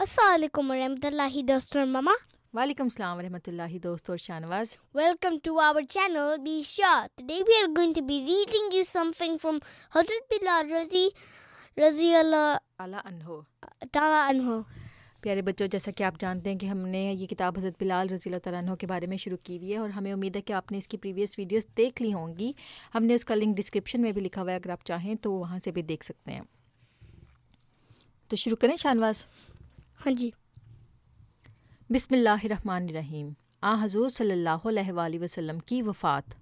السلام علیکم ورحمۃ اللہ دوست اور ماما. وعلیکم السلام ورحمۃ اللہ دوست اور Shahnawaz. Welcome to our channel. Be sure. Today we are going to be reading you something from Hazrat Bilal Razi Allah Ta'ala anhu. پیارے بچوں، جیسا کہ آپ جانتے ہیں کہ ہم نے یہ کتاب حضرت بلال رضی اللہ تعالیٰ عنہ کے بارے میں شروع کی ہوئی ہے، اور ہمیں امید ہے کہ آپ نے اس کی پریویس ویڈیوز دیکھ لی ہوں گی. ہم نے اس کا لنک ڈسکرپشن میں بھی لکھا ہوا ہے، اگر آپ چاہیں تو وہاں سے بھی دیکھ سکتے ہیں. تو شروع کریں شاہنواز؟ ہاں جی. بسم اللہ الرحمن الرحیم. حضور صلی اللہ علیہ وآلہ وسلم کی وفات.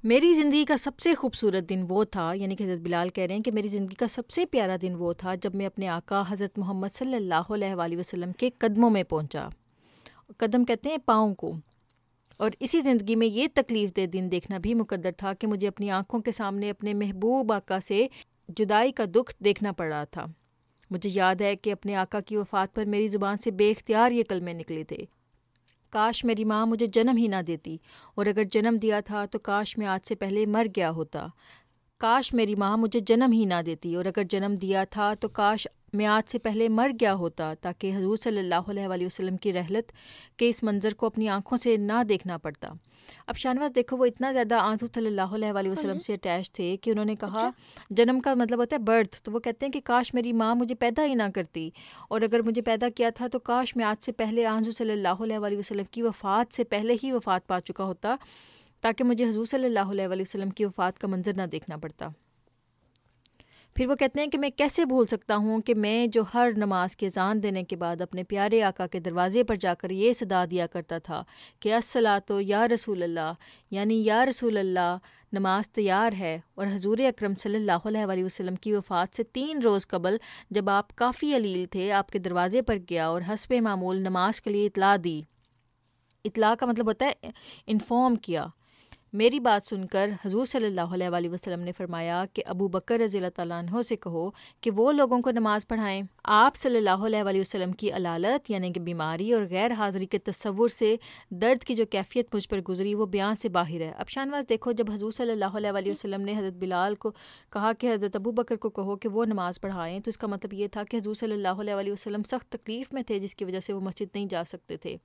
میری زندگی کا سب سے خوبصورت دن وہ تھا، یعنی کہ حضرت بلال کہہ رہے ہیں کہ میری زندگی کا سب سے پیارا دن وہ تھا جب میں اپنے آقا حضرت محمد صلی اللہ علیہ وآلہ وسلم کے قدموں میں پہنچا. قدم کہتے ہیں پاؤں کو. اور اسی زندگی میں یہ تکلیف دہ دن دیکھنا بھی مقدر تھا کہ مجھے اپنی آنکھوں کے سامنے اپنے محبوب آقا سے جدائی کا دکھ دیکھنا پڑ رہا تھا. مجھے یاد ہے کہ اپنے آقا کی وفات پر میری زبان سے بے اختیار یہ کلمے نکلے تھے: کاش میری ماں مجھے جنم ہی نہ دیتی، اور اگر جنم دیا تھا تو کاش میں آج سے پہلے مر گیا ہوتا. کاش میری ماں مجھے جنم ہی نہ دیتی، اور اگر جنم دیا تھا تو کاش میں آج سے پہلے مر گیا ہوتا، تاکہ حضور صلی اللہ علیہ وآلہ وسلم کی رحلت کے اس منظر کو اپنی آنکھوں سے نہ دیکھنا پڑتا. اب شاہنواز دیکھو، وہ اتنا زیادہ حضور صلی اللہ علیہ وآلہ وسلم سے اٹیچ تھے کہ انہوں نے کہا، جنم کا مطلب ہوتا ہے برتھ، تو وہ کہتے ہیں کہ کاش میری ماں مجھے پیدا ہی نہ کرتی، اور اگر مجھے پیدا کیا تھا تو کاش میں آج سے پہلے حضور صلی اللہ علیہ وآلہ وسلم کی وفات سے پہلے ہی وفات پا چکا ہوتا، تاکہ مجھے حضور صلی اللہ علیہ وآلہ وسلم کی وفات کا منظر نہ دیکھنا پڑتا. پھر وہ کہتے ہیں کہ میں کیسے بھول سکتا ہوں کہ میں جو ہر نماز کی اذان دینے کے بعد اپنے پیارے آقا کے دروازے پر جا کر یہ صدا دیا کرتا تھا کہ الصلاۃ یا رسول اللہ، یعنی یا رسول اللہ، نماز تیار ہے. اور حضور اکرم صلی اللہ علیہ وآلہ وسلم کی وفات سے 3 روز قبل جب آپ کافی علیل تھے، آپ کے دروازے پر گیا اور حسب معمول نماز کے لیے اطلاع دی. اطلاع کا مطلب ہوتا ہے انفارم کیا. میری بات سن کر حضور صلی اللہ علیہ وآلہ وسلم نے فرمایا کہ ابو بکر رضی اللہ تعالیٰ عنہ سے کہو کہ وہ لوگوں کو نماز پڑھائیں. آپ صلی اللہ علیہ وآلہ وسلم کی علالت، یعنی کہ بیماری اور غیر حاضری کے تصور سے درد کی جو کیفیت مجھ پر گزری وہ بیان سے باہر ہے. اب شاہنواز دیکھو، جب حضور صلی اللہ علیہ وآلہ وسلم نے حضرت بلال کو کہا کہ حضرت ابو بکر کو کہو کہ وہ نماز پڑھائیں، تو اس کا مطلب یہ تھا کہ حضور صلی اللہ علیہ وآلہ وسلم سخت تکلیف میں تھے، جس کی وجہ سے وہ مسجد نہیں جا سکتے تھے.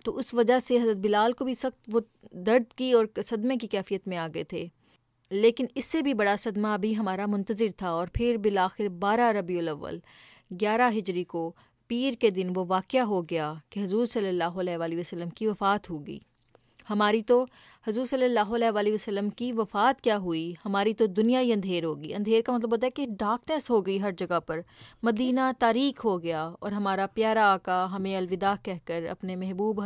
تو اس وجہ سے حضرت بلال کو بھی سخت وہ درد کی اور صدمے کی کیفیت میں آ گئے تھے. لیکن اس سے بھی بڑا صدمہ ابھی ہمارا منتظر تھا، اور پھر بالآخر 12 ربیع الاول 11 ہجری کو پیر کے دن وہ واقعہ ہو گیا کہ حضور صلی اللہ علیہ وآلہ وسلم کی وفات ہو گئی. ہماری تو حضور صلی اللہ علیہ وآلہ وسلم کی وفات کیا ہوئی، ہماری تو دنیا ہی اندھیر ہو گئی. اندھیر کا مطلب ہوتا ہے کہ ڈارکنیس ہو گئی ہر جگہ پر. مدینہ تاریک ہو گیا، اور ہمارا پیارا آقا ہمیں الوداع کہہ کر اپنے محبوب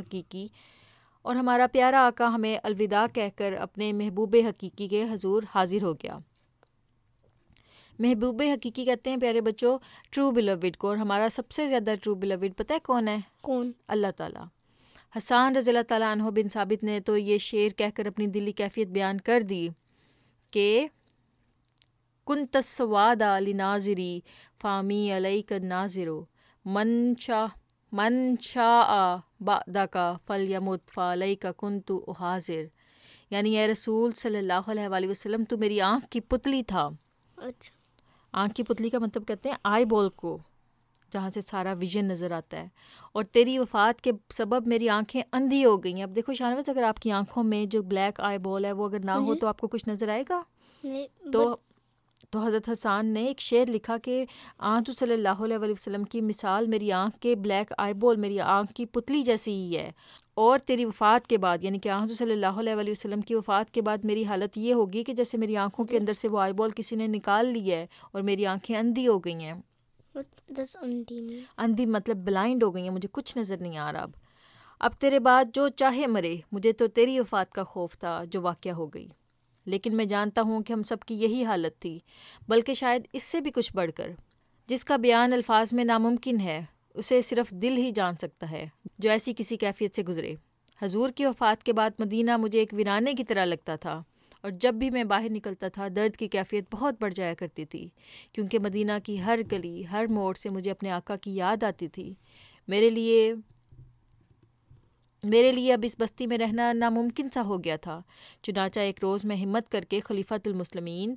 حقیقی کے حضور حاضر ہو گیا. محبوب حقیقی کہتے ہیں پیارے بچوں ٹرو بیلوڈ کو، اور ہمارا سب سے زیادہ ٹرو بیلوڈ پتہ ہے کون ہے؟ کون؟ اللہ تعالیٰ. حسان رضی اللہ تعالیٰ عنہ بن ثابت نے تو یہ شعر کہہ کر اپنی دلی کیفیت بیان کر دی کہ کنت السواد لناظری فامی علیک الناظر من شاء بعدک فلیمت فعلیک کنت احاذر. یعنی اے رسول صلی اللہ علیہ وآلہ وسلم، تو میری آنکھ کی پتلی تھا. اچھا. آنکھ کی پتلی کا مطلب کہتے ہیں آئی بال کو، جہاں سے سارا ویژن نظر آتا ہے. اور تیری وفات کے سبب میری آنکھیں اندھی ہو گئی ہیں. اب دیکھو شاہنواز، اگر آپ کی آنکھوں میں جو بلیک آئی بال ہے وہ اگر نہ ہو تو آپ کو کچھ نظر آئے گا؟ تو حضرت حسان نے ایک شعر لکھا کہ حضور صلی اللہ علیہ وآلہ وسلم کی مثال میری آنکھ کے بلیک آئی بال، میری آنکھ کی پتلی جیسی ہی ہے. اور تیری وفات کے بعد، یعنی کہ حضور صلی اللہ علیہ وآلہ وسلم کی وفات کے بعد میری حالت یہ ہوگی کہ جیسے میری آنکھوں کے اندر سے وہ آئی بال کسی نے نکال لی ہے، اور میری آنکھیں اندھی ہو گئی ہیں. اندھی مطلب بلائنڈ ہو گئی ہیں، مجھے کچھ نظر نہیں آ رہا. اب تیرے بعد جو چاہے مرے، مجھے تو تیری وفات کا خوف تھا جو واقعہ ہو گئی. لیکن میں جانتا ہوں کہ ہم سب کی یہی حالت تھی، بلکہ شاید اس سے بھی کچھ بڑھ کر. جس کا بیان الفاظ میں ناممکن ہے، اسے صرف دل ہی جان سکتا ہے جو ایسی کسی کیفیت سے گزرے. حضور کی وفات کے بعد مدینہ مجھے ایک ویرانے کی طرح لگتا تھا، اور جب بھی میں باہر نکلتا تھا درد کی کیفیت بہت بڑھ جایا کرتی تھی، کیونکہ مدینہ کی ہر گلی، ہر موڑ سے مجھے اپنے آقا کی یاد آتی تھی. میرے لیے اب اس بستی میں رہنا ناممکن سا ہو گیا تھا. چنانچہ ایک روز میں ہمت کر کے خلیفۃ المسلمین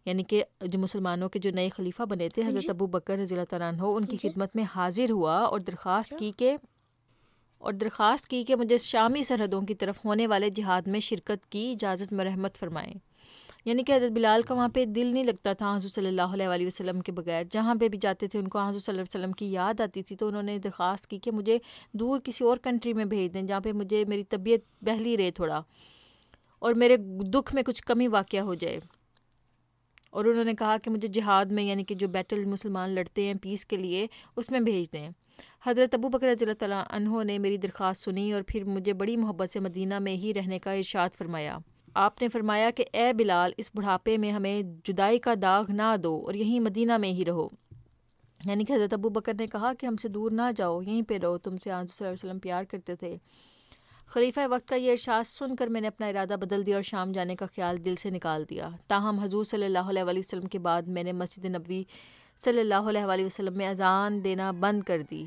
یعنی کہ جو مسلمانوں کے جو نئے خلیفہ بنے تھے حضرت ابو بکر رضی اللہ تعالیٰ عنہ، ان کی خدمت میں حاضر ہوا اور درخواست کی کہ مجھے شامی سرحدوں کی طرف ہونے والے جہاد میں شرکت کی اجازت مرحمت فرمائیں۔ یعنی کہ حضرت بلال کا وہاں پہ دل نہیں لگتا تھا حضور صلی اللہ علیہ وسلم کے بغیر، جہاں پہ بھی جاتے تھے ان کو حضور صلی اللہ علیہ وسلم کی یاد آتی تھی، تو انہوں نے درخواست کی کہ مجھے دور کسی اور کنٹری میں بھیج دیں جہاں پہ مجھے میری طبیعت بہلی رہے تھوڑا اور میرے دکھ میں کچھ کمی واقع ہو جائے۔ اور انہوں نے کہا کہ مجھے جہاد میں، یعنی کہ جو بیٹل مسلمان لڑتے ہیں پیس کے لیے، اس میں بھیج دیں۔ حضرت ابو بکر رضی اللہ تعالیٰ عنہ نے میری درخواست سنی اور پھر مجھے بڑی محبت سے مدینہ میں ہی رہنے کا ارشاد فرمایا۔ آپ نے فرمایا کہ اے بلال، اس بڑھاپے میں ہمیں جدائی کا داغ نہ دو اور یہیں مدینہ میں ہی رہو۔ یعنی کہ حضرت ابو بکر نے کہا کہ ہم سے دور نہ جاؤ، یہیں پہ رہو، تم سے حضرت صلی اللہ علیہ وسلم پیار کرتے تھے۔ خلیفہ وقت کا یہ ارشاد سن کر میں نے اپنا ارادہ بدل دیا اور شام جانے کا خیال دل سے نکال دیا۔ تاہم حضور صلی اللہ علیہ وسلم کے بعد میں نے مسجد نبوی صلی اللہ علیہ وسلم میں اذان دینا بند کر دی،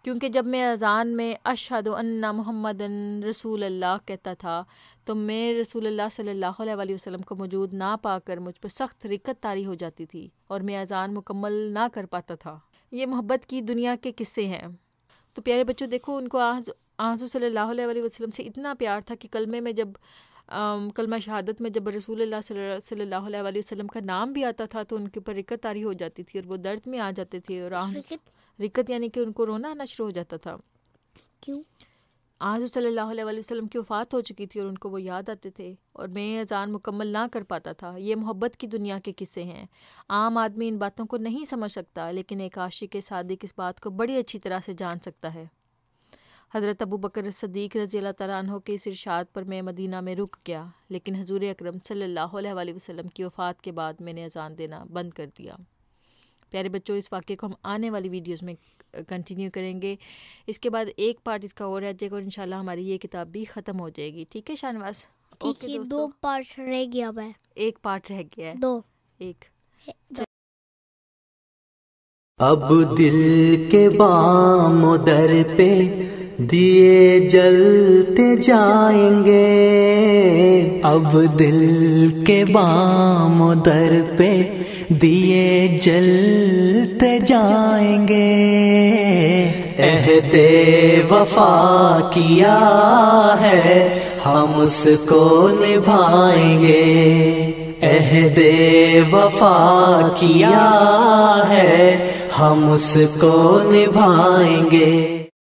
کیونکہ جب میں اذان میں اشہد ان محمد رسول اللہ کہتا تھا تو میں رسول اللہ صلی اللہ علیہ وسلم کو موجود نہ پا کر مجھ پر سخت رکت طاری ہو جاتی تھی اور میں اذان مکمل نہ کر پاتا تھا۔ یہ محبت کی دنیا کے قصے ہیں۔ تو پیارے بچوں دیکھو، ان کو حضور صلی اللہ علیہ وسلم سے اتنا پیار تھا کہ کلمے میں جب کلمہ شہادت میں جب رسول اللہ صلی اللہ علیہ وسلم کا نام بھی آتا تھا تو ان کے اوپر رکت طاری ہو جاتی تھی اور وہ درد میں آ جاتے تھے، اور رکت یعنی کہ ان کو رونا آنا شروع ہو جاتا تھا۔ کیوں؟ حضور صلی اللہ علیہ وسلم کی وفات ہو چکی تھی اور ان کو وہ یاد آتے تھے اور میں اذان مکمل نہ کر پاتا تھا۔ یہ محبت کی دنیا کے قصے ہیں۔ عام آدمی ان باتوں کو نہیں سمجھ سکتا، لیکن ایک عاشق صادق اس بات کو بڑی اچھی طرح سے جان سکتا ہے۔ حضرت ابو بکر صدیق رضی اللہ تعالیٰ عنہ کے اس ارشاد پر میں مدینہ میں رک گیا، لیکن حضور اکرم صلی اللہ علیہ وسلم کی وفات کے بعد میں نے اذان دینا بند کر دیا۔ پیارے بچوں، اس واقعے کو ہم آنے والی ویڈیوز میں کنٹینیو کریں گے۔ اس کے بعد ایک پارٹ اس کا اور رہ جائے گا اور انشاءاللہ ہماری یہ کتاب بھی ختم ہو جائے گی۔ ٹھیک ہے شاہنواز؟ ٹھیک ہے، 2 پارٹ رہ گیا ہے۔ ایک پارٹ رہ گیا ہے، 2 ایک۔ اب دل کے بام و در پہ دیے جلتے جائیں گے، اب دل کے بام و در پہ دیے جلتے جائیں گے، عہد وفا کیا ہے ہم اس کو نبھائیں گے، عہد وفا کیا ہے ہم اس کو نبھائیں گے۔